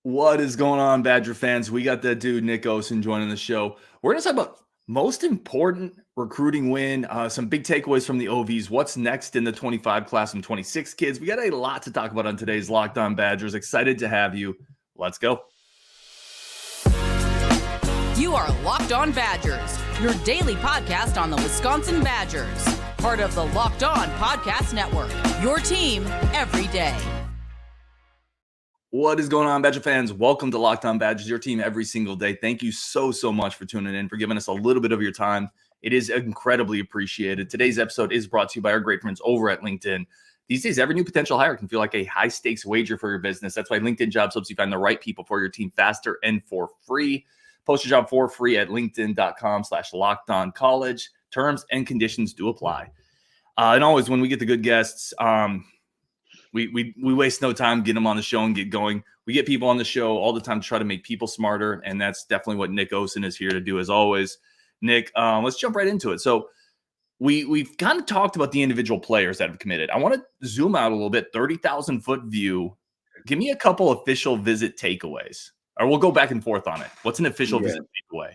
What is going on, Badger fans? We got that dude, Nic Osen, joining the show. We're going to talk about most important recruiting win, some big takeaways from the OVs, what's next in the 25 class and 26 kids. We got a lot to talk about on today's Locked On Badgers. Excited to have you. Let's go. You are Locked On Badgers, your daily podcast on the Wisconsin Badgers. Part of the Locked On Podcast Network, your team every day. What is going on, Badger fans? Welcome to Locked On Badgers, your team every single day. Thank you so much for tuning in, for giving us a little bit of your time. It is incredibly appreciated. Today's episode is brought to you by our great friends over at LinkedIn. These days, every new potential hire can feel like a high-stakes wager for your business. That's why LinkedIn Jobs helps you find the right people for your team faster and for free. Post your job for free at linkedin.com/lockedoncollege. Terms and conditions do apply. And always, when we get the good guests, we waste no time getting them on the show and get going. We get people on the show all the time to try to make people smarter, and that's definitely what Nic Osen is here to do, as always. Nick, let's jump right into it. So we've kind of talked about the individual players that have committed. I want to zoom out a little bit, 30,000-foot view. Give me a couple official visit takeaways, or we'll go back and forth on it. What's an official visit takeaway?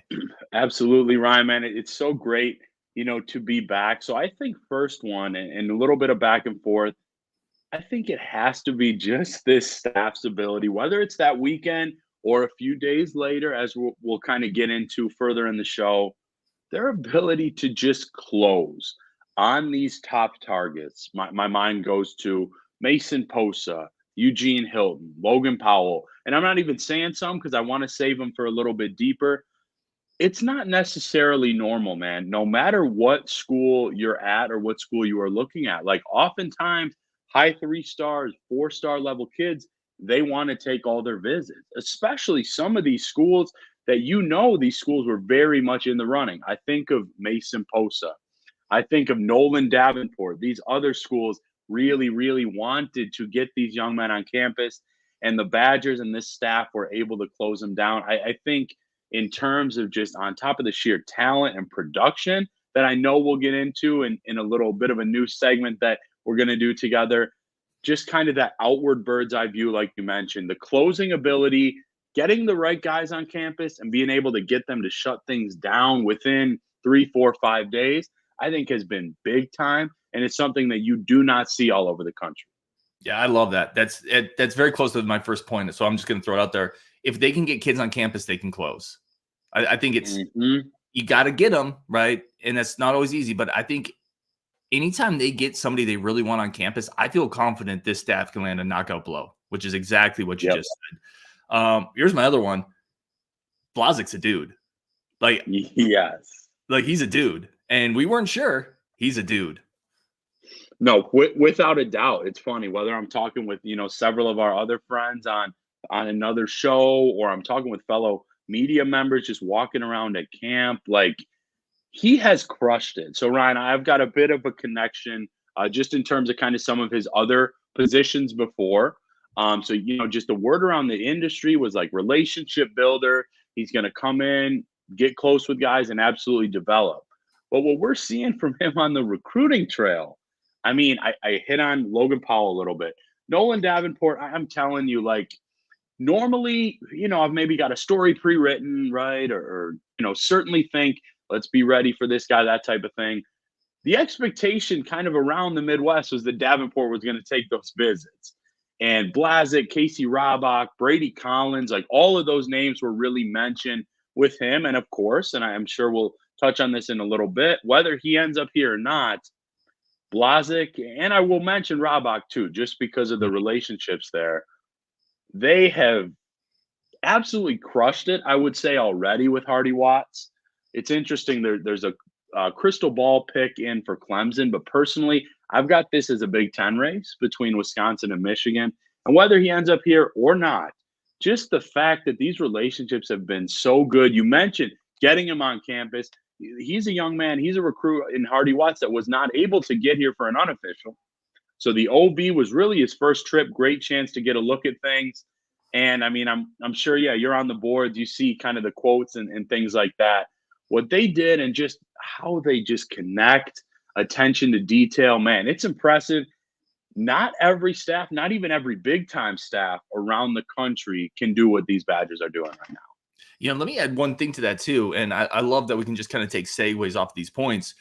Absolutely, Ryan, man. It's so great, to be back. So I think first one, and a little bit of back and forth, I think it has to be just this staff's ability, whether it's that weekend or a few days later, as we'll kind of get into further in the show, their ability to just close on these top targets. My mind goes to Mason Posa, Eugene Hilton, Logan Powell, and I'm not even saying some because I want to save them for a little bit deeper. It's not necessarily normal, man, no matter what school you're at or what school you are looking at. Like oftentimes, high 3 stars, 4-star level kids, they want to take all their visits, especially some of these schools that these schools were very much in the running. I think of Mason Posa. I think of Nolan Davenport. These other schools really, really wanted to get these young men on campus, and the Badgers and this staff were able to close them down. I think in terms of just on top of the sheer talent and production that I know we'll get into in a little bit of a new segment that we're going to do together, just kind of that outward bird's eye view, like you mentioned, the closing ability, getting the right guys on campus and being able to get them to shut things down within 3, 4, 5 days, I think has been big time. And it's something that you do not see all over the country. Yeah, I love that. That's very close to my first point. So I'm just going to throw it out there. If they can get kids on campus, they can close. I think it's, you got to get them, right? And that's not always easy, but I think anytime they get somebody they really want on campus, I feel confident this staff can land a knockout blow, which is exactly what you just said. Here's my other one. Blazek's a dude. Like, yes. Like he's a dude. And we weren't sure. He's a dude. No, without a doubt. It's funny, whether I'm talking with, several of our other friends on another show, or I'm talking with fellow media members just walking around at camp, like he has crushed it. So Ryan, I've got a bit of a connection just in terms of kind of some of his other positions before. So, just the word around the industry was like relationship builder. He's going to come in, get close with guys and absolutely develop. But what we're seeing from him on the recruiting trail, I mean, I hit on Logan Powell a little bit. Nolan Davenport, I'm telling you, like, normally, I've maybe got a story pre-written, right? Or certainly think, let's be ready for this guy, that type of thing. The expectation kind of around the Midwest was that Davenport was going to take those visits. And Blazek, Casey Robach, Brady Collins, like all of those names were really mentioned with him. And of course, and I'm sure we'll touch on this in a little bit, whether he ends up here or not, Blazek, and I will mention Robach too, just because of the relationships there. They have absolutely crushed it, I would say, already with Hardy Watts. It's interesting. There's a crystal ball pick in for Clemson, but personally, I've got this as a Big Ten race between Wisconsin and Michigan. And whether he ends up here or not, just the fact that these relationships have been so good. You mentioned getting him on campus. He's a young man. He's a recruit in Hardy Watts that was not able to get here for an unofficial. So the OB was really his first trip. Great chance to get a look at things. And I mean, I'm sure, yeah, you're on the boards. You see kind of the quotes and things like that. What they did and just how they just connect, attention to detail, man, it's impressive. not every staff, not even every big time staff around the country can do what these Badgers are doing right now. Let me add one thing to that too. And I love that we can just kind of take segues off these points.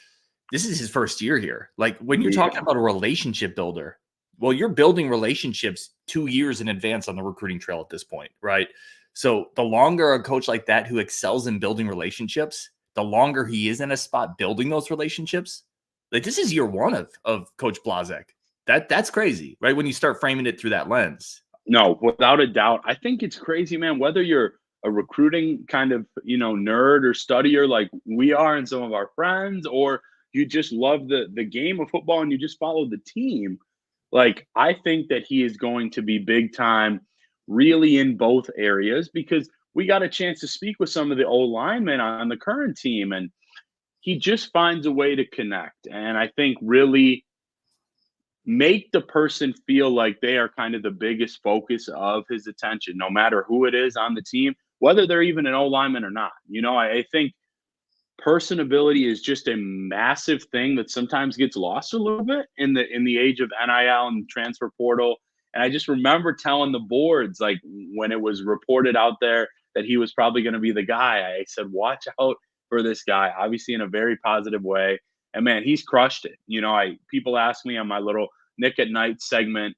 This is his first year here. Like when you're talking about a relationship builder, well, you're building relationships 2 years in advance on the recruiting trail at this point, right? So the longer a coach like that who excels in building relationships, the longer he is in a spot building those relationships. Like this is year one of Coach Blazek. That's crazy, right? When you start framing it through that lens. No, without a doubt. I think it's crazy, man, whether you're a recruiting kind of, nerd or studier like we are and some of our friends, or you just love the game of football and you just follow the team. Like, I think that he is going to be big time really in both areas, because we got a chance to speak with some of the old linemen on the current team, and he just finds a way to connect. And I think really make the person feel like they are kind of the biggest focus of his attention, no matter who it is on the team, whether they're even an O-lineman or not. I think personability is just a massive thing that sometimes gets lost a little bit in the age of NIL and transfer portal. And I just remember telling the boards, like when it was reported out there that he was probably going to be the guy, I said, watch out for this guy, obviously in a very positive way. And man, he's crushed it. People ask me on my little Nick at Night segment,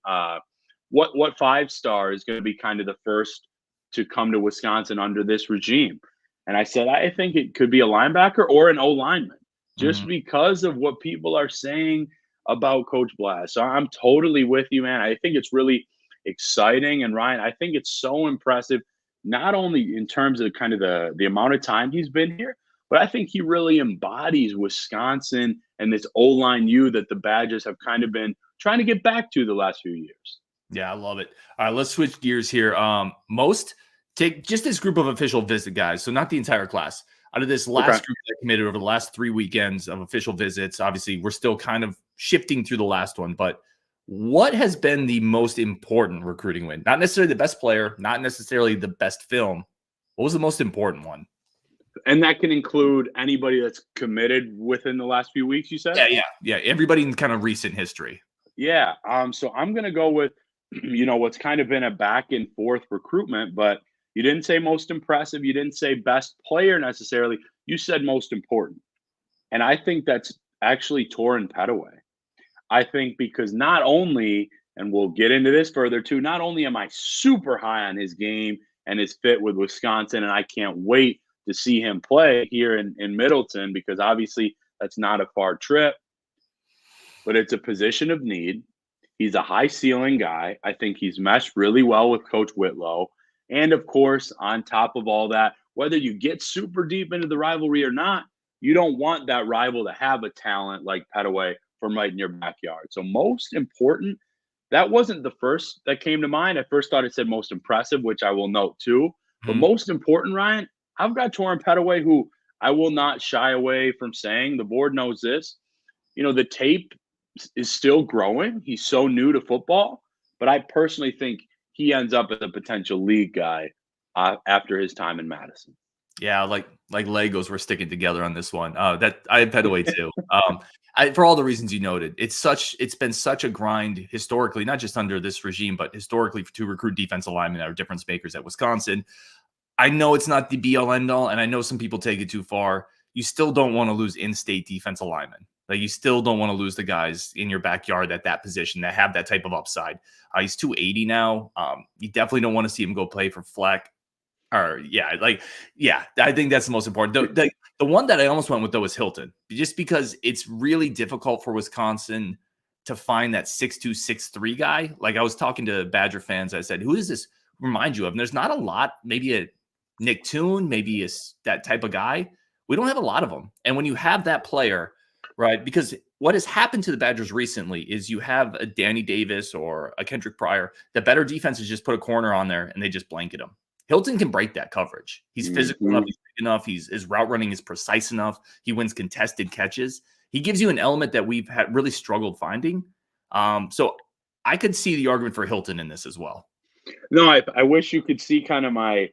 what 5-star is going to be kind of the first to come to Wisconsin under this regime? And I said, I think it could be a linebacker or an O-lineman, just because of what people are saying about Coach Blaz. So I'm totally with you, man. I think it's really exciting. And Ryan, I think it's so impressive, not only in terms of kind of the amount of time he's been here, but I think he really embodies Wisconsin and this O-line U that the Badgers have kind of been trying to get back to the last few years. Yeah, I love it. All right, let's switch gears here. Take just this group of official visit guys, so not the entire class. Out of this last group that committed over the last 3 weekends of official visits, obviously we're still kind of shifting through the last one, but what has been the most important recruiting win? Not necessarily the best player, not necessarily the best film. What was the most important one? And that can include anybody that's committed within the last few weeks, you said? Yeah. Everybody in kind of recent history. Yeah. So I'm going to go with, what's kind of been a back and forth recruitment, but you didn't say most impressive. You didn't say best player necessarily. You said most important. And I think that's actually Torin Petaway. I think because not only, and we'll get into this further too, not only am I super high on his game and his fit with Wisconsin, and I can't wait to see him play here in Middleton, because obviously that's not a far trip, but it's a position of need. He's a high ceiling guy. I think he's meshed really well with Coach Whitlow. And of course, on top of all that, whether you get super deep into the rivalry or not, you don't want that rival to have a talent like Petaway from right in your backyard. So most important, that wasn't the first that came to mind. I first thought it said most impressive, which I will note too. But most important, Ryan, I've got Torin Petaway, who I will not shy away from saying, the board knows this. The tape is still growing. He's so new to football. But I personally think he ends up as a potential league guy after his time in Madison. Yeah, like Legos, we're sticking together on this one. That I have Petaway too. For all the reasons you noted, it's been such a grind historically, not just under this regime, but historically to recruit defensive linemen that are difference makers at Wisconsin. I know it's not the be-all, end-all, and I know some people take it too far. You still don't want to lose in-state defensive linemen. Like, you still don't want to lose the guys in your backyard at that position that have that type of upside. He's 280 now. You definitely don't want to see him go play for Fleck. I think that's the most important. The one that I almost went with, though, is Hilton, just because it's really difficult for Wisconsin to find that 6'2", 6'3" guy. Like, I was talking to Badger fans. I said, who does this remind you of? And there's not a lot. Maybe a Nick Toon, maybe that type of guy. We don't have a lot of them. And when you have that player, right, because what has happened to the Badgers recently is you have a Danny Davis or a Kendrick Pryor. The better defenses just put a corner on there and they just blanket him. Hilton can break that coverage. He's physical enough. He's big enough. His route running is precise enough. He wins contested catches. He gives you an element that we've really struggled finding. So I could see the argument for Hilton in this as well. No, I wish you could see kind of my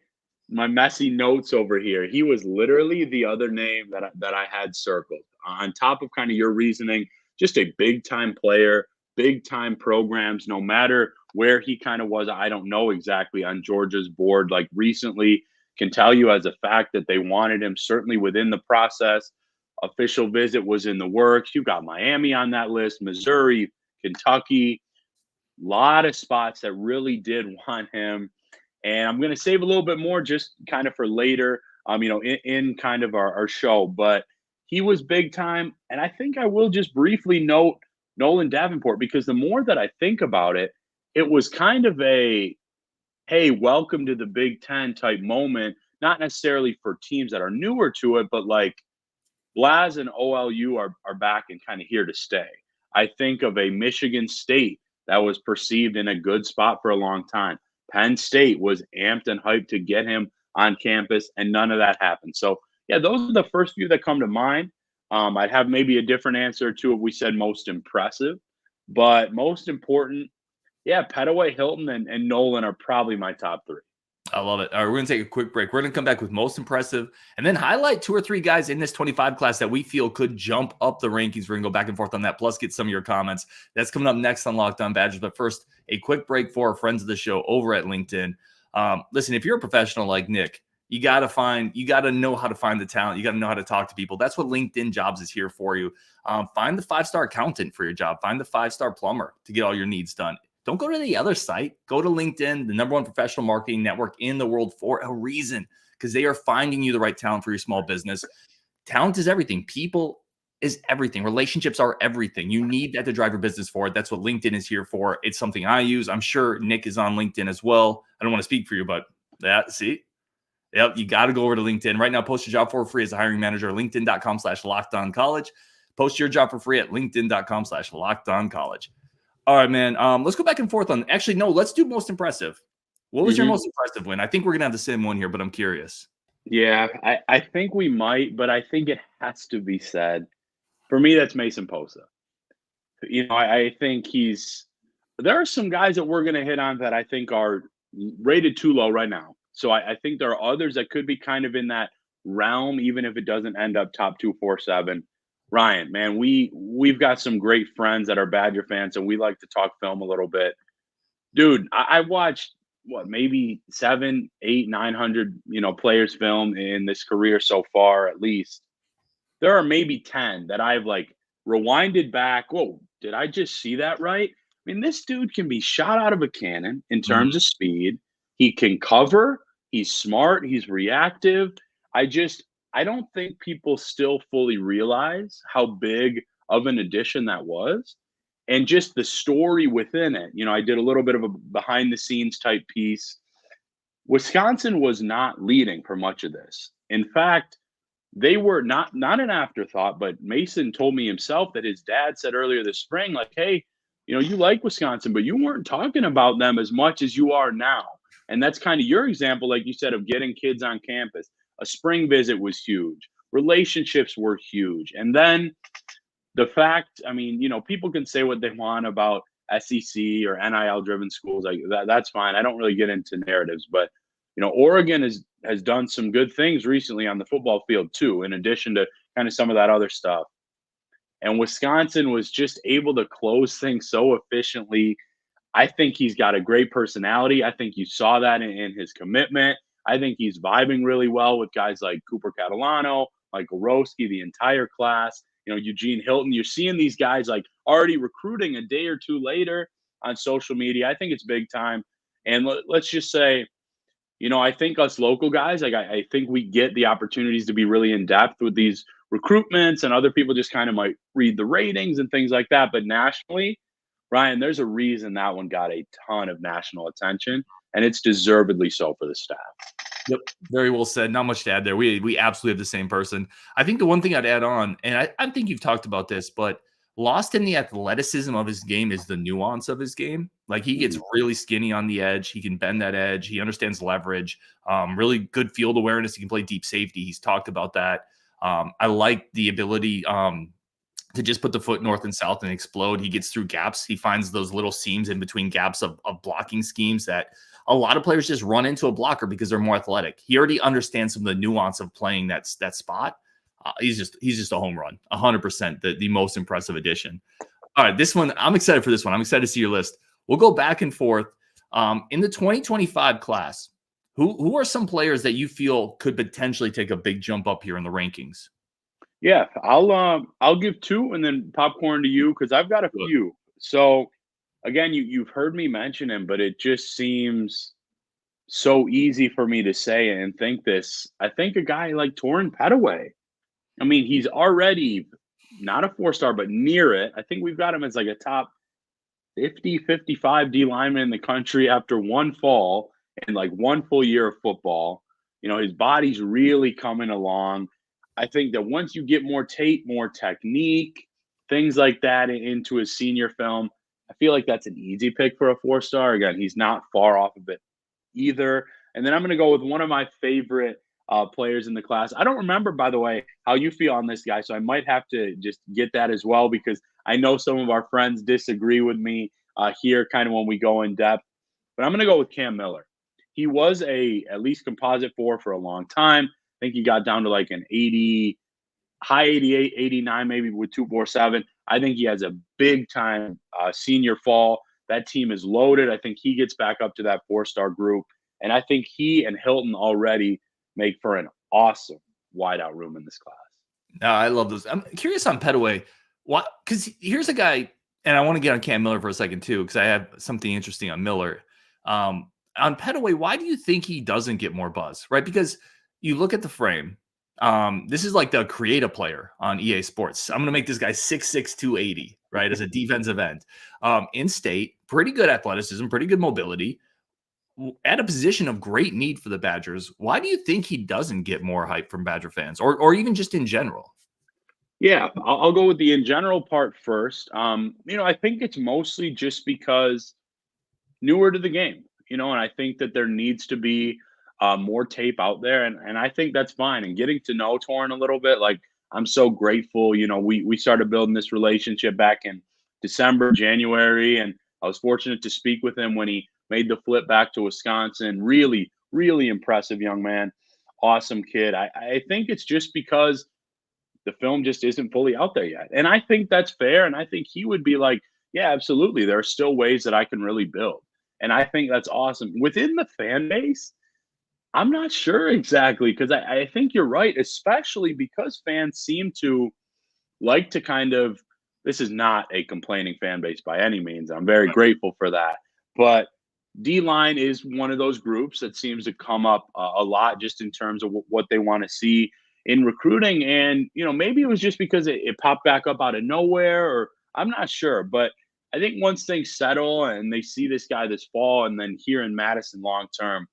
messy notes over here. He was literally the other name that I had circled on top of kind of your reasoning. Just a big time player, big time programs, no matter where he kind of was. I don't know exactly on Georgia's board, like recently, can tell you as a fact that they wanted him certainly within the process. Official visit was in the works. You got Miami on that list, Missouri, Kentucky, a lot of spots that really did want him. And I'm going to save a little bit more just kind of for later, in kind of our show. But he was big time. And I think I will just briefly note Nolan Davenport, because the more that I think about it, it was kind of a, hey, welcome to the Big Ten type moment, not necessarily for teams that are newer to it, but like Blaz and OLU are back and kind of here to stay. I think of a Michigan State that was perceived in a good spot for a long time. Penn State was amped and hyped to get him on campus, and none of that happened. So, yeah, those are the first few that come to mind. I'd have maybe a different answer to if we said most impressive, but most important, yeah, Petaway, Hilton, and Nolan are probably my top three. I love it. All right, we're going to take a quick break. We're going to come back with most impressive and then highlight 2 or 3 guys in this 25 class that we feel could jump up the rankings. We're going to go back and forth on that, plus get some of your comments. That's coming up next on Locked On Badgers. But first, a quick break for our friends of the show over at LinkedIn. Listen, if you're a professional like Nick, you got to know how to find the talent. You got to know how to talk to people. That's what LinkedIn Jobs is here for you. Find the 5-star accountant for your job. Find the 5-star plumber to get all your needs done. Don't go to the other site. Go to LinkedIn, the #1 professional marketing network in the world, for a reason, because they are finding you the right talent for your small business. Talent is everything. People is everything. Relationships are everything. You need that to drive your business forward. That's what LinkedIn is here for. It's something I use. I'm sure Nick is on LinkedIn as well. I don't want to speak for you, but see? Yep, you got to go over to LinkedIn. Right now, post your job for free as a hiring manager, linkedin.com/lockedoncollege. Post your job for free at linkedin.com/lockedoncollege. All right, man. Let's go back and forth on. Actually, no. Let's do most impressive. What was your most impressive win? I think we're gonna have the same one here, but I'm curious. Yeah, I think we might, but I think it has to be said. For me, that's Mason Posa. I think there are some guys that we're gonna hit on that I think are rated too low right now. So I think there are others that could be kind of in that realm, even if it doesn't end up top 2, 4, 7. Ryan, man, we've got some great friends that are Badger fans, and we like to talk film a little bit. Dude, I watched maybe 700, 800, 900, players film in this career so far, at least. There are maybe 10 that I've like rewinded back. Whoa, did I just see that right? I mean, this dude can be shot out of a cannon in terms of speed. He can cover. He's smart. He's reactive. I don't think people still fully realize how big of an addition that was, and just the story within it. I did a little bit of a behind the scenes type piece. Wisconsin was not leading for much of this. In fact, they were not an afterthought, but Mason told me himself that his dad said earlier this spring, like, hey, you like Wisconsin, but you weren't talking about them as much as you are now. And that's kind of your example, like you said, of getting kids on campus. A spring visit was huge. Relationships were huge. And then the fact, people can say what they want about SEC or NIL-driven schools. Like that's fine. I don't really get into narratives. But, Oregon has done some good things recently on the football field too, in addition to kind of some of that other stuff. And Wisconsin was just able to close things so efficiently. I think he's got a great personality. I think you saw that in his commitment. I think he's vibing really well with guys like Cooper Catalano, Michael Roski, the entire class, Eugene Hilton. You're seeing these guys like already recruiting a day or two later on social media. I think it's big time. And let's just say, I think us local guys, like I think we get the opportunities to be really in depth with these recruitments, and other people just kind of might read the ratings and things like that. But nationally, Ryan, there's a reason that one got a ton of national attention, and it's deservedly so for the staff. Yep, very well said. Not much to add there. We absolutely have the same person. I think the one thing I'd add on, and I think you've talked about this, but lost in the athleticism of his game is the nuance of his game. Like he gets really skinny on the edge. He can bend that edge. He understands leverage. Really good field awareness. He can play deep safety. He's talked about that. I like the ability to just put the foot north and south and explode. He gets through gaps. He finds those little seams in between gaps of blocking schemes that a lot of players just run into a blocker because they're more athletic. He already understands some of the nuance of playing that spot. He's just a home run, 100%, the most impressive addition. All right, this one, I'm excited for this one. I'm excited to see your list. We'll go back and forth. In the 2025 class, who are some players that you feel could potentially take a big jump up here in the rankings? Yeah, I'll give two and then popcorn to you because I've got a few. So again, you've heard me mention him, but it just seems so easy for me to say and think this. I think a guy like Torrin Petaway. I mean, he's already not a 4-star, but near it. I think we've got him as like a top 50, 55 D lineman in the country after one fall and like one full year of football. His body's really coming along. I think that once you get more tape, more technique, things like that into his senior film, I feel like that's an easy pick for a 4-star. Again, he's not far off of it either. And then I'm going to go with one of my favorite players in the class. I don't remember, by the way, how you feel on this guy, so I might have to just get that as well because I know some of our friends disagree with me here kind of when we go in depth. But I'm going to go with Cam Miller. He was at least composite 4 for a long time. I think he got down to like an 80, high 88, 89 maybe with 247. I think he has a big-time senior fall. That team is loaded. I think he gets back up to that 4-star group. And I think he and Hilton already make for an awesome wideout room in this class. I love those. I'm curious on Petaway. Why? Because here's a guy, and I want to get on Cam Miller for a second too, because I have something interesting on Miller. On Petaway, why do you think he doesn't get more buzz? Right? Because you look at the frame. This is like the creative player on EA Sports. I'm going to make this guy 6'6", 280, right, as a defensive end. In state, pretty good athleticism, pretty good mobility. At a position of great need for the Badgers, why do you think he doesn't get more hype from Badger fans or even just in general? Yeah, I'll go with the in general part first. I think it's mostly just because newer to the game, and I think that there needs to be more tape out there. And I think that's fine. And getting to know Torrin a little bit, like I'm so grateful. We started building this relationship back in December, January, and I was fortunate to speak with him when he made the flip back to Wisconsin. Really, really impressive young man. Awesome kid. I think it's just because the film just isn't fully out there yet. And I think that's fair. And I think he would be like, yeah, absolutely. There are still ways that I can really build. And I think that's awesome. Within the fan base, I'm not sure exactly because I think you're right, especially because fans seem to like to kind of – this is not a complaining fan base by any means. I'm very grateful for that. But D-line is one of those groups that seems to come up a lot just in terms of what they want to see in recruiting. And, maybe it was just because it popped back up out of nowhere or I'm not sure. But I think once things settle and they see this guy this fall and then here in Madison long term,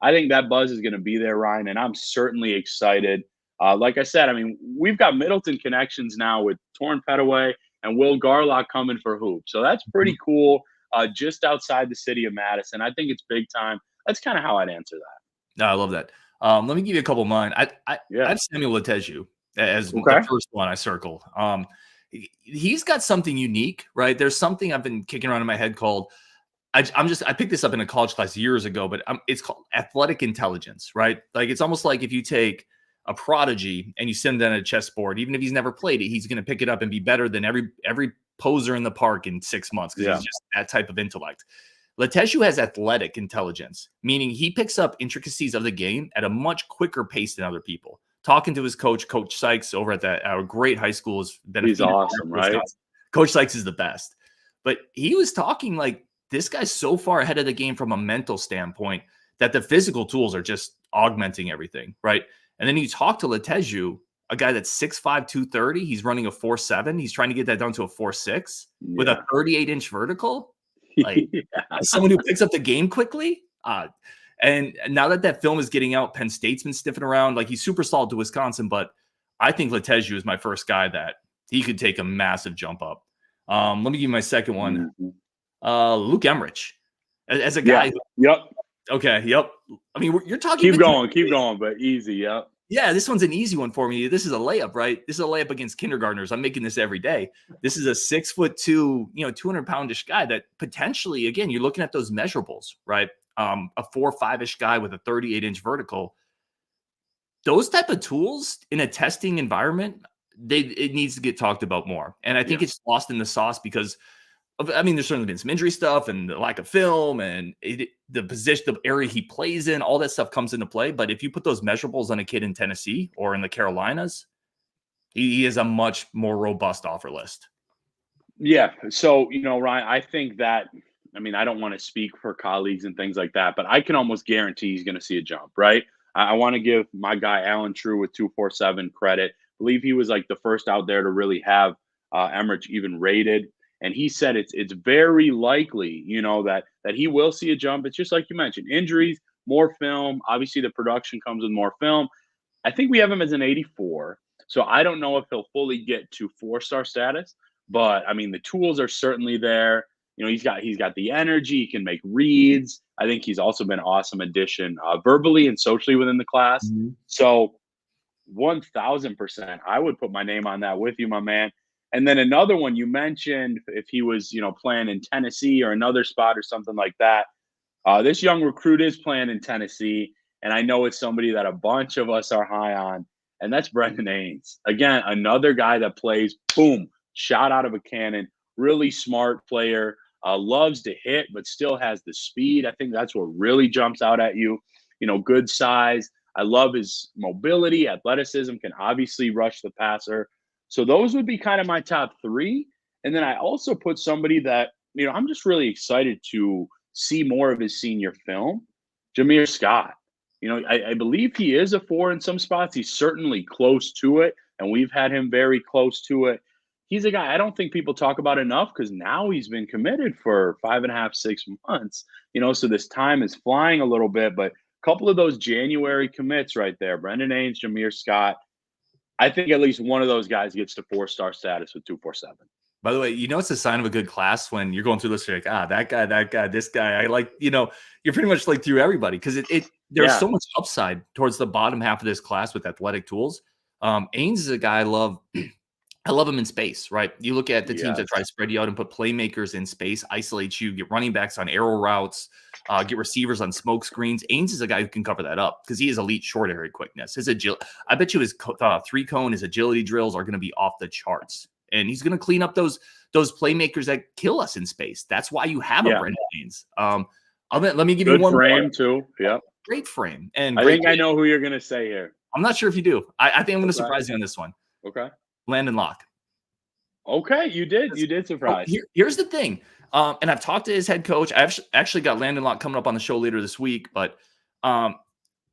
I think that buzz is going to be there, Ryan, and I'm certainly excited. Like I said, I mean, we've got Middleton connections now with Torrin Petaway and Will Garlock coming for hoop. So that's pretty cool just outside the city of Madison. I think it's big time. That's kind of how I'd answer that. No, I love that. Let me give you a couple of mine. I have Samuel Lateju as the first one I circled. He's got something unique, right? There's something I've been kicking around in my head called I picked this up in a college class years ago, but it's called athletic intelligence, right? Like it's almost like if you take a prodigy and you send them on a chessboard, even if he's never played it, he's going to pick it up and be better than every poser in the park in 6 months because he's just that type of intellect. Lateju has athletic intelligence, meaning he picks up intricacies of the game at a much quicker pace than other people. Talking to his coach, Coach Sykes, over at our great high school, has been he's awesome, right? Coach Sykes is the best. But he was talking like this guy's so far ahead of the game from a mental standpoint that the physical tools are just augmenting everything, right? And then you talk to Lateju, a guy that's 6'5", 230. He's running a 4.7. He's trying to get that down to a 4.6 with a 38-inch vertical. Like as someone who picks up the game quickly. And now that film is getting out, Penn State's been sniffing around. Like he's super solid to Wisconsin, but I think Lateju is my first guy that he could take a massive jump up. Let me give you my second one. Luke Emmerich as a guy. Yep. Okay. Yep. I mean, you're talking. Keep going, but easy. Yep. Yeah, this one's an easy one for me. This is a layup, right? This is a layup against kindergartners. I'm making this every day. This is a 6'2", 200-poundish guy that potentially, again, you're looking at those measurables, right? A 4'5" guy with a 38-inch vertical. Those type of tools in a testing environment, it needs to get talked about more. And I think it's lost in the sauce because there's certainly been some injury stuff and the lack of film and the position, the area he plays in, all that stuff comes into play. But if you put those measurables on a kid in Tennessee or in the Carolinas, he is a much more robust offer list. Yeah. So, Ryan, I think that, I don't want to speak for colleagues and things like that, but I can almost guarantee he's going to see a jump, right? I want to give my guy, Alan True with 247 credit. I believe he was like the first out there to really have Emmerich even rated. And he said it's very likely, that he will see a jump. It's just like you mentioned, injuries, more film. Obviously, the production comes with more film. I think we have him as an 84. So I don't know if he'll fully get to 4-star status, but the tools are certainly there. He's got the energy. He can make reads. I think he's also been an awesome addition verbally and socially within the class. Mm-hmm. So 1,000%, I would put my name on that with you, my man. And then another one you mentioned, if he was, playing in Tennessee or another spot or something like that. This young recruit is playing in Tennessee, and I know it's somebody that a bunch of us are high on, and that's Brendan Haynes. Again, another guy that plays, boom, shot out of a cannon, really smart player, loves to hit, but still has the speed. I think that's what really jumps out at you. Good size. I love his mobility, athleticism, can obviously rush the passer. So those would be kind of my top 3. And then I also put somebody that, I'm just really excited to see more of his senior film, Jameer Scott. I believe he is a 4 in some spots. He's certainly close to it, and we've had him very close to it. He's a guy I don't think people talk about enough because now he's been committed for 5.5, 6 months. So this time is flying a little bit, but a couple of those January commits right there, Brendan Haynes, Jameer Scott. I think at least one of those guys gets to 4-star status with 247. By the way, it's a sign of a good class when you're going through this. You're like, that guy, this guy. I like, you're pretty much like through everybody because there's so much upside towards the bottom half of this class with athletic tools. Haynes is a guy I love. I love him in space, right? You look at the teams that try to spread you out and put playmakers in space, isolate you, get running backs on arrow routes, get receivers on smoke screens. Haynes is a guy who can cover that up because he has elite short area quickness. His I bet you his 3-cone, his agility drills are going to be off the charts. And he's going to clean up those playmakers that kill us in space. That's why you have a Brendan Haynes. Let me give you one frame more. Too. Yeah, great frame. And I think I know who you're going to say here. I'm not sure if you do. I think I'm going to surprise you on this one. Okay. Landyn Locke. Okay, you did surprise. Here's the thing, and I've talked to his head coach. I've actually got Landyn Locke coming up on the show later this week, but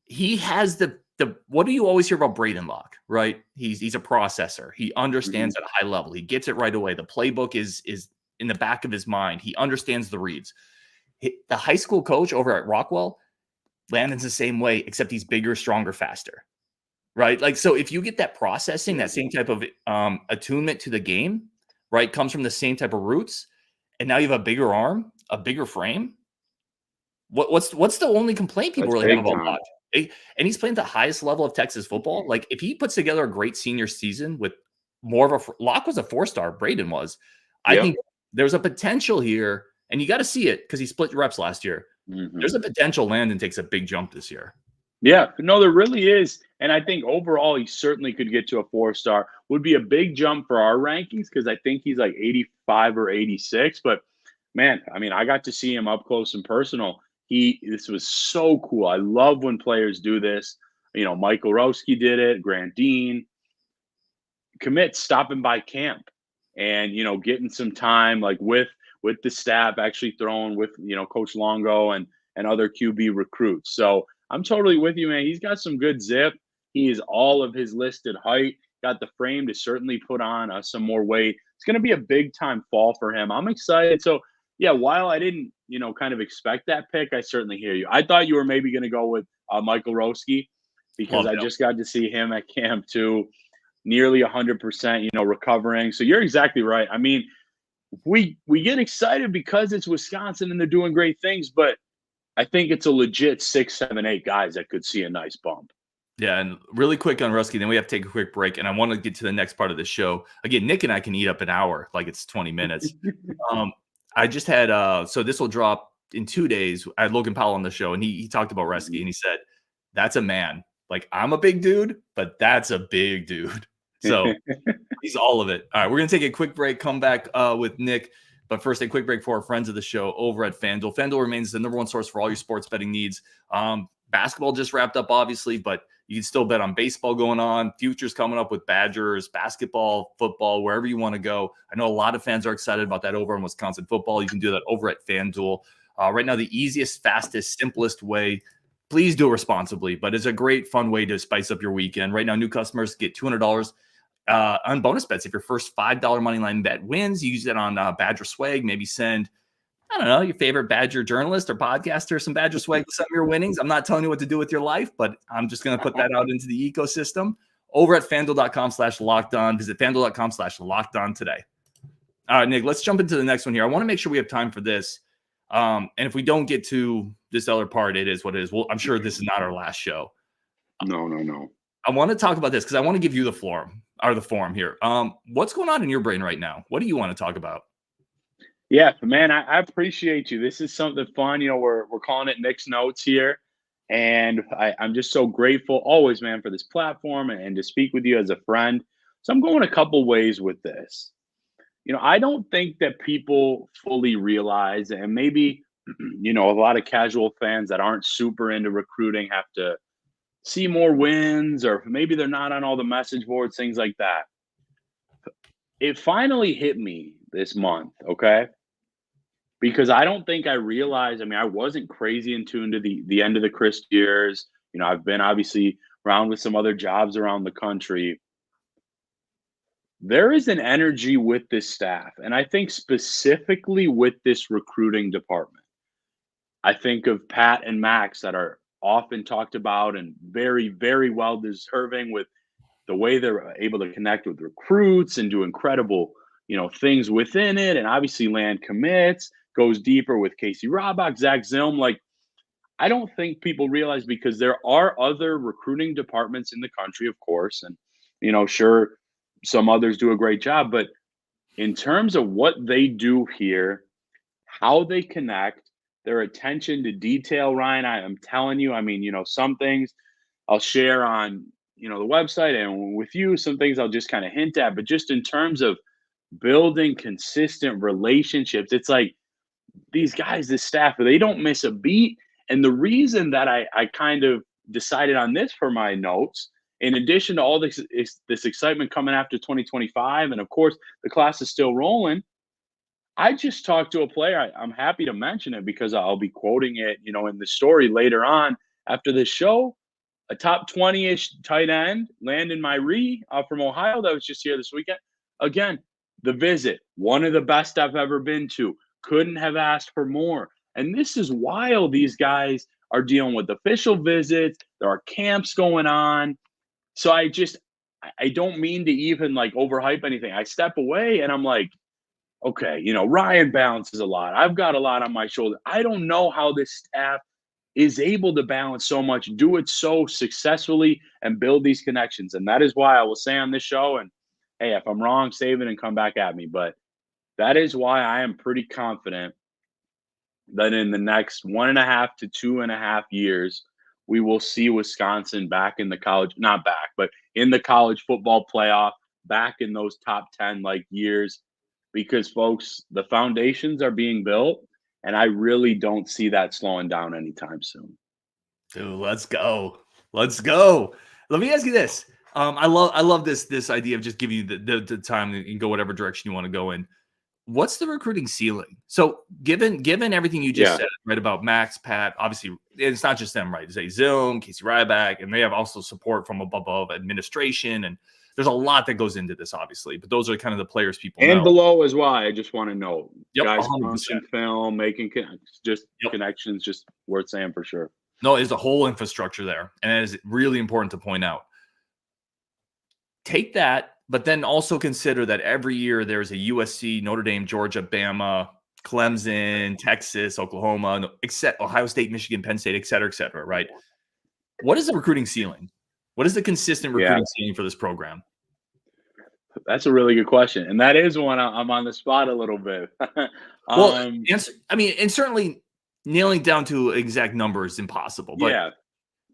he has the what do you always hear about Braden Locke, right? He's a processor. He understands at a high level. He gets it right away. The playbook is in the back of his mind. He understands the reads. The high school coach over at Rockwell, Landon's the same way, except he's bigger, stronger, faster. Right. Like, so if you get that processing, that same type of attunement to the game, right, comes from the same type of roots, and now you have a bigger arm, a bigger frame. What's the only complaint people really have about Locke? And he's playing the highest level of Texas football. Like, if he puts together a great senior season with more of a Locke was a 4-star, Braden was. I think there's a potential here, and you got to see it because he split reps last year. Mm-hmm. There's a potential Landyn takes a big jump this year. Yeah, no, there really is. And I think overall, he certainly could get to a 4-star. Would be a big jump for our rankings because I think he's like 85 or 86. But, man, I got to see him up close and personal. This was so cool. I love when players do this. Michael Rowski did it, Grant Dean. Commits stopping by camp and, getting some time like with the staff, actually throwing with, Coach Longo and other QB recruits. So I'm totally with you, man. He's got some good zip. He is all of his listed height. Got the frame to certainly put on some more weight. It's going to be a big-time fall for him. I'm excited. So, yeah, while I didn't, kind of expect that pick, I certainly hear you. I thought you were maybe going to go with Michael Rowski because I just got to see him at camp too, nearly 100%, recovering. So you're exactly right. We get excited because it's Wisconsin and they're doing great things, but I think it's a legit 6, 7, 8 guys that could see a nice bump. Yeah, and really quick on Rowski, then we have to take a quick break, and I want to get to the next part of the show. Again, Nick and I can eat up an hour like it's 20 minutes. I just had so this will drop in 2 days. I had Logan Powell on the show, and he talked about Rowski, and he said, that's a man. Like, I'm a big dude, but that's a big dude. So he's all of it. All right, we're going to take a quick break, come back with Nick. But first, a quick break for our friends of the show over at FanDuel. FanDuel remains the number one source for all your sports betting needs. Basketball just wrapped up, obviously, but you can still bet on baseball going on, futures coming up with Badgers, basketball, football, wherever you want to go. I know a lot of fans are excited about that over in Wisconsin football. You can do that over at FanDuel. Right now, the easiest, fastest, simplest way. Please do it responsibly, but it's a great, fun way to spice up your weekend. Right now, new customers get $200 on bonus bets. If your first $5 money line bet wins, you use that on Badger Swag. Maybe send, I don't know, your favorite Badger journalist or podcaster some Badger Swag with some of your winnings. I'm not telling you what to do with your life, but I'm just going to put that out into the ecosystem over at FanDuel.com/lockedon. Visit FanDuel.com/lockedon today. All right, Nick, let's jump into the next one here. I want to make sure we have time for this. And if we don't get to this other part, it is what it is. Well, I'm sure this is not our last show. No. I want to talk about this because I want to give you the forum here. What's going on in your brain right now? What do you want to talk about? Yeah, man, I appreciate you. This is something fun. We're calling it Nick's Notes here. And I'm just so grateful always, man, for this platform and to speak with you as a friend. So I'm going a couple ways with this. I don't think that people fully realize, and maybe, a lot of casual fans that aren't super into recruiting have to see more wins, or maybe they're not on all the message boards, things like that. It finally hit me this month, okay? Because I don't think I realized, I wasn't crazy in tune to the end of the Chris years. I've been obviously around with some other jobs around the country. There is an energy with this staff, and I think specifically with this recruiting department. I think of Pat and Max that are often talked about and very, very well deserving with the way they're able to connect with recruits and do incredible, things within it. And obviously land commits, goes deeper with Casey Robach, Zach Zilm. I don't think people realize, because there are other recruiting departments in the country, of course. And, sure, some others do a great job, but in terms of what they do here, how they connect, their attention to detail, Ryan, I'm telling you, some things I'll share on, the website and with you, some things I'll just kind of hint at, but just in terms of building consistent relationships, it's like these guys, this staff, they don't miss a beat. And the reason that I kind of decided on this for my notes, in addition to all this excitement coming after 2025, and of course the class is still rolling, I just talked to a player. I'm happy to mention it because I'll be quoting it, in the story later on after this show. A top 20-ish tight end, Landyn from Ohio, that was just here this weekend. Again, the visit, one of the best I've ever been to. Couldn't have asked for more. And this is while these guys are dealing with official visits. There are camps going on. So I don't mean to even overhype anything. I step away and I'm like, okay, Ryan balances a lot. I've got a lot on my shoulder. I don't know how this staff is able to balance so much, do it so successfully, and build these connections. And that is why I will say on this show, and hey, if I'm wrong, save it and come back at me. But that is why I am pretty confident that in the next 1.5 to 2.5 years, we will see Wisconsin back in the in the college football playoff, back in those top 10 years, because folks, the foundations are being built, and I really don't see that slowing down anytime soon. Dude, let's go. Let me ask you this. I love this idea of just giving you the time and go whatever direction you want to go in. What's the recruiting ceiling? So given everything you just said, right, about Max, Pat, obviously it's not just them, right? Zay Zilm, Casey Ryback, and they have also support from above administration, and there's a lot that goes into this, obviously. But those are kind of the players people know. And below as well. I just want to know, guys, 100%. constant film, making connections, just worth saying for sure. No, there's a whole infrastructure there, and it is really important to point out. Take that. But then also consider that every year there's a USC, Notre Dame, Georgia, Bama, Clemson, Texas, Oklahoma, Ohio State, Michigan, Penn State, et cetera, right? What is the recruiting ceiling? What is the consistent recruiting ceiling for this program? That's a really good question. And that is one I'm on the spot a little bit. And certainly nailing down to exact number is impossible. But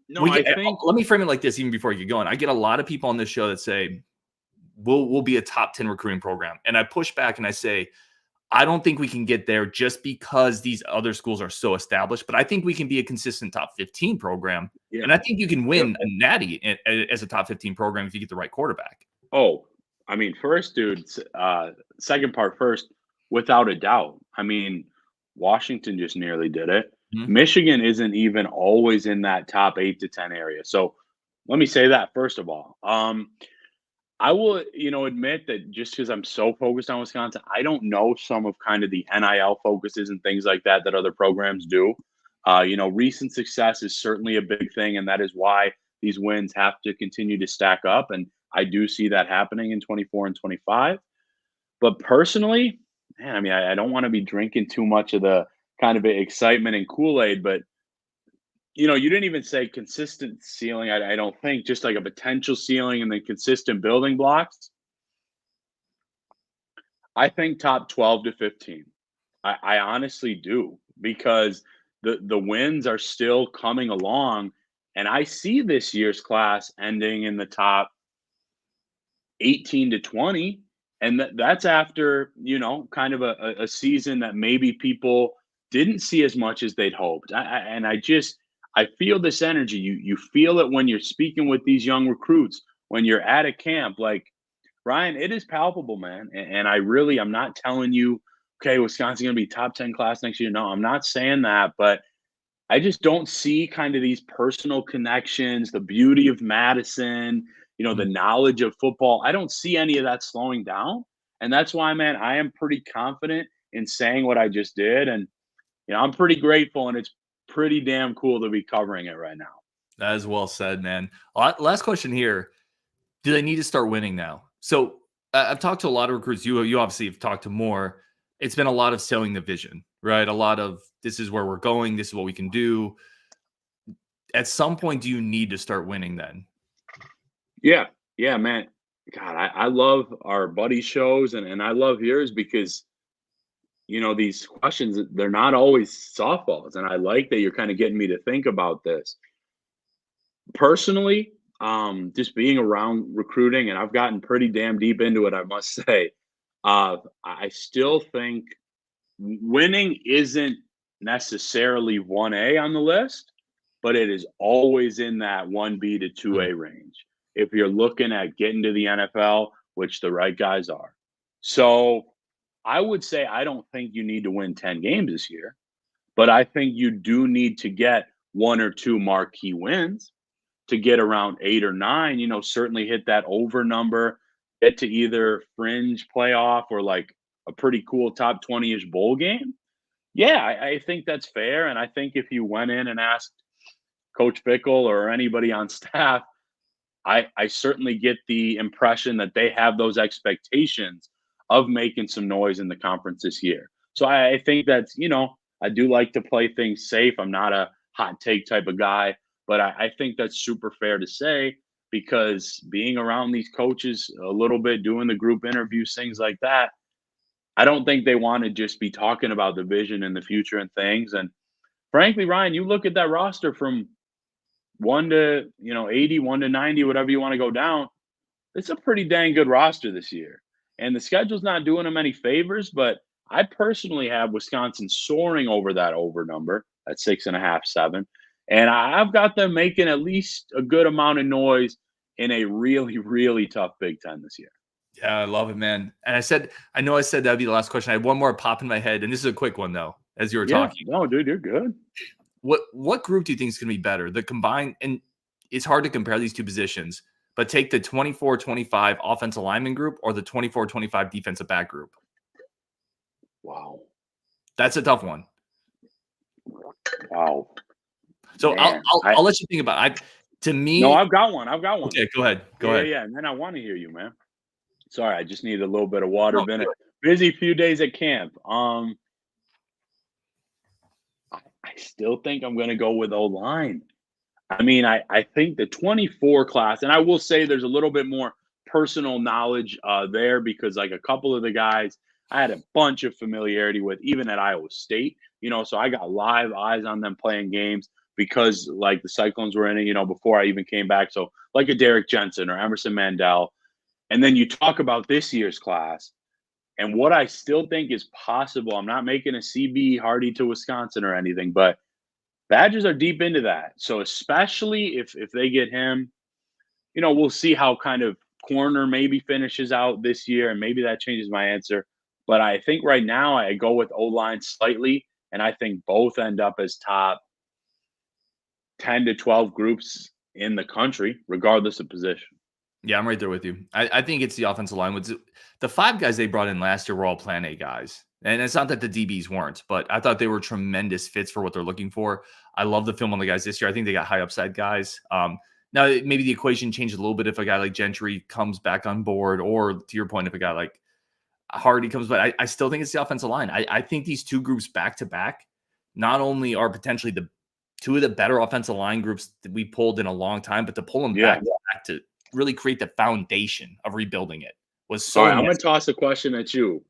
let me frame it like this even before you get going. I get a lot of people on this show that say, we'll be a top 10 recruiting program. And I push back and I say, I don't think we can get there just because these other schools are so established, but I think we can be a consistent top 15 program. Yeah. And I think you can win a natty as a top 15 program if you get the right quarterback. Oh, I mean, first, dude, second part first, without a doubt. I mean, Washington just nearly did it. Mm-hmm. Michigan isn't even always in that top 8 to 10 area. So let me say that first of all. I will, admit that just because I'm so focused on Wisconsin, I don't know some of kind of the NIL focuses and things like that other programs do. Recent success is certainly a big thing, and that is why these wins have to continue to stack up. And I do see that happening in 24 and 25. But personally, man, I mean, I don't want to be drinking too much of the kind of excitement and Kool-Aid, but you didn't even say consistent ceiling. I don't think, just like a potential ceiling and then consistent building blocks. I think top 12 to 15. I honestly do, because the wins are still coming along, and I see this year's class ending in the top 18 to 20. And that's after, kind of a season that maybe people didn't see as much as they'd hoped. I feel this energy. You feel it when you're speaking with these young recruits, when you're at a camp. Like, Ryan, it is palpable, man. And I'm not telling you, okay, Wisconsin's going to be top 10 class next year. No, I'm not saying that. But I just don't see kind of these personal connections, the beauty of Madison, the knowledge of football. I don't see any of that slowing down. And that's why, man, I am pretty confident in saying what I just did. And, I'm pretty grateful, and it's pretty damn cool to be covering it right now. That is well said, man. Last question here. Do they need to start winning now? So I've talked to a lot of recruits. You obviously have talked to more. It's been a lot of selling the vision, right? A lot of, this is where we're going. This is what we can do. At some point, do you need to start winning then? Yeah, man. God, I love our buddy shows, and I love yours because, these questions, they're not always softballs. And I like that you're kind of getting me to think about this. Personally, just being around recruiting, and I've gotten pretty damn deep into it, I must say. I still think winning isn't necessarily 1A on the list, but it is always in that 1B to 2A range if you're looking at getting to the NFL, which the right guys are. So I would say I don't think you need to win 10 games this year, but I think you do need to get 1 or 2 marquee wins to get around 8 or 9, certainly hit that over number, get to either fringe playoff or like a pretty cool top 20-ish bowl game. Yeah, I think that's fair. And I think if you went in and asked Coach Fickell or anybody on staff, I certainly get the impression that they have those expectations of making some noise in the conference this year. So I think that's, I do like to play things safe. I'm not a hot take type of guy, but I think that's super fair to say, because being around these coaches a little bit, doing the group interviews, things like that, I don't think they want to just be talking about the vision and the future and things. And frankly, Ryan, you look at that roster from 1 to 80, 1 to 90, whatever you want to go down. It's a pretty dang good roster this year. And the schedule's not doing them any favors, but I personally have Wisconsin soaring over that over number at 6.5, 7. And I've got them making at least a good amount of noise in a really, really tough Big Ten this year. Yeah, I love it, man. And I know I said that'd be the last question. I had one more pop in my head, and this is a quick one though, as you were talking. No, dude, you're good. What group do you think is going to be better? The combined, and it's hard to compare these two positions, but take the 24-25 offensive lineman group or the 24-25 defensive back group. Wow. That's a tough one. Wow. So I'll let you think about it. To me, no, I've got one. Okay, go ahead. Go ahead. Yeah, and then I want to hear you, man. Sorry, I just needed a little bit of water. Been a busy few days at camp. I still think I'm going to go with O-line. I mean, I think the 24 class, and I will say there's a little bit more personal knowledge there, because like a couple of the guys I had a bunch of familiarity with, even at Iowa State, so I got live eyes on them playing games because like the Cyclones were in it, before I even came back. So like a Derek Jensen or Emerson Mandel. And then you talk about this year's class and what I still think is possible. I'm not making a CB Hardy to Wisconsin or anything, but Badgers are deep into that. So especially if they get him, we'll see how kind of corner maybe finishes out this year, and maybe that changes my answer. But I think right now I go with O-line slightly, and I think both end up as top 10 to 12 groups in the country, regardless of position. Yeah, I'm right there with you. I think it's the offensive line. The 5 guys they brought in last year were all Plan A guys. And it's not that the DBs weren't, but I thought they were tremendous fits for what they're looking for. I love the film on the guys this year. I think they got high upside guys. Now, maybe the equation changes a little bit if a guy like Gentry comes back on board, or to your point, if a guy like Hardy comes back. I still think it's the offensive line. I think these two groups back to back not only are potentially the two of the better offensive line groups that we pulled in a long time, but to pull them back to really create the foundation of rebuilding it was so. All right, I'm going to toss a question at you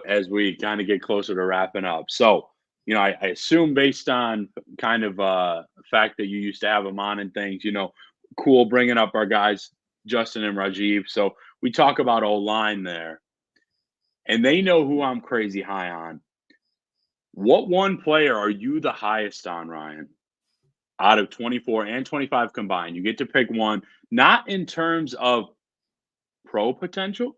as we kind of get closer to wrapping up. So, I assume based on kind of the fact that you used to have them on and things, cool bringing up our guys, Justin and Rajiv. So we talk about O-line there, and they know who I'm crazy high on. What one player are you the highest on, Ryan? Out of 24 and 25 combined, you get to pick one, not in terms of pro potential,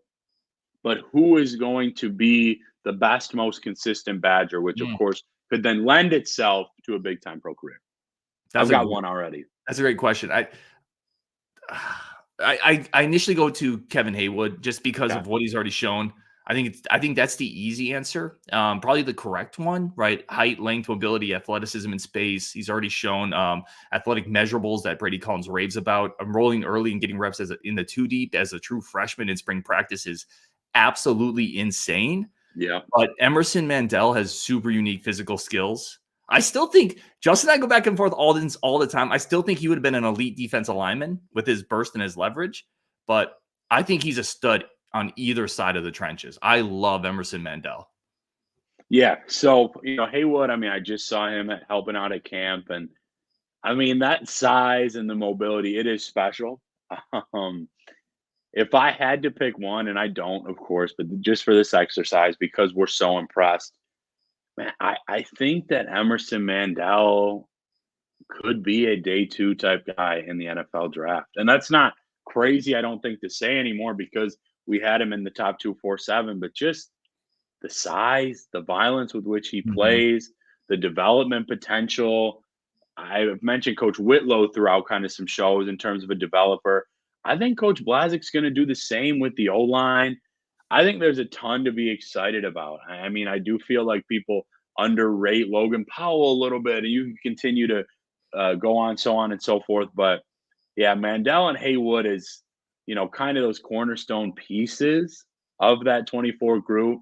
but who is going to be the best, most consistent Badger, which of course could then lend itself to a big time pro career. I've got one already. That's a great question. I initially go to Kevin Haywood just because of what he's already shown. I think that's the easy answer. Probably the correct one, right? Height, length, mobility, athleticism in space. He's already shown athletic measurables that Brady Collins raves about. Enrolling early and getting reps in the 2 deep as a true freshman in spring practice is absolutely insane. Yeah. But Emerson Mandel has super unique physical skills. I still think Justin and I go back and forth all the time. I still think he would have been an elite defensive lineman with his burst and his leverage, but I think he's a stud on either side of the trenches. I love Emerson Mandel. Yeah. So, Haywood, I just saw him helping out at camp, and that size and the mobility, it is special. If I had to pick one, and I don't, of course, but just for this exercise, because we're so impressed, man, I think that Emerson Mandel could be a day 2 type guy in the NFL draft. And that's not crazy, I don't think, to say anymore, because we had him in the top 247, but just the size, the violence with which he plays, the development potential. I've mentioned Coach Whitlow throughout kind of some shows in terms of a developer. I think Coach Blazek's going to do the same with the O-line. I think there's a ton to be excited about. I do feel like people underrate Logan Powell a little bit, and you can continue to go on, so on and so forth. But yeah, Mandel and Haywood is, kind of those cornerstone pieces of that 24 group.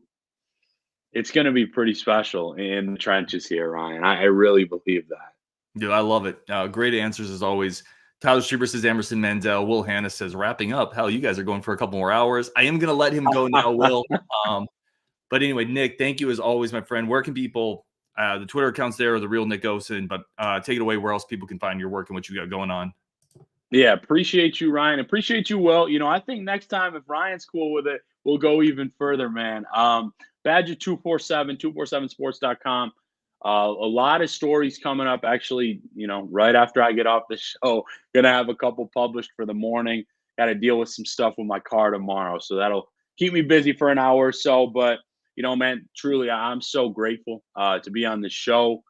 It's going to be pretty special in the trenches here, Ryan. I really believe that. Dude, I love it. Great answers as always. Tyler Schreiber says Emerson Mandel. Will Hanna says wrapping up. Hell, you guys are going for a couple more hours. I am going to let him go now, Will. But anyway, Nick, thank you as always, my friend. Where can people, the Twitter accounts there, or the real Nic Osen, but take it away where else people can find your work and what you got going on. Yeah, appreciate you, Ryan. Appreciate you, Will. I think next time, if Ryan's cool with it, we'll go even further, man. Badger 247, 247sports.com. A lot of stories coming up, actually, right after I get off the show. Going to have a couple published for the morning. Got to deal with some stuff with my car tomorrow, so that'll keep me busy for an hour or so. But, man, truly, I'm so grateful to be on the show.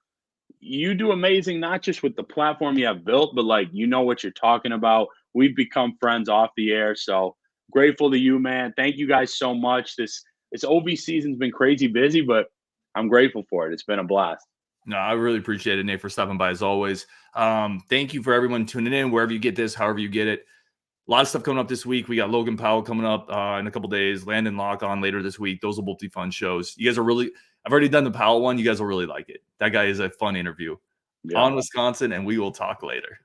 You do amazing, not just with the platform you have built, but what you're talking about. We've become friends off the air, so grateful to you, man. Thank you guys so much. This OB season's been crazy busy, but I'm grateful for it. It's been a blast. No, I really appreciate it, Nate, for stopping by as always. Thank you for everyone tuning in, wherever you get this, however you get it. A lot of stuff coming up this week. We got Logan Powell coming up in a couple days. Landyn, Locke on later this week. Those will both be fun shows. You guys are I've already done the Powell one. You guys will really like it. That guy is a fun interview. Yeah. On Wisconsin, and we will talk later.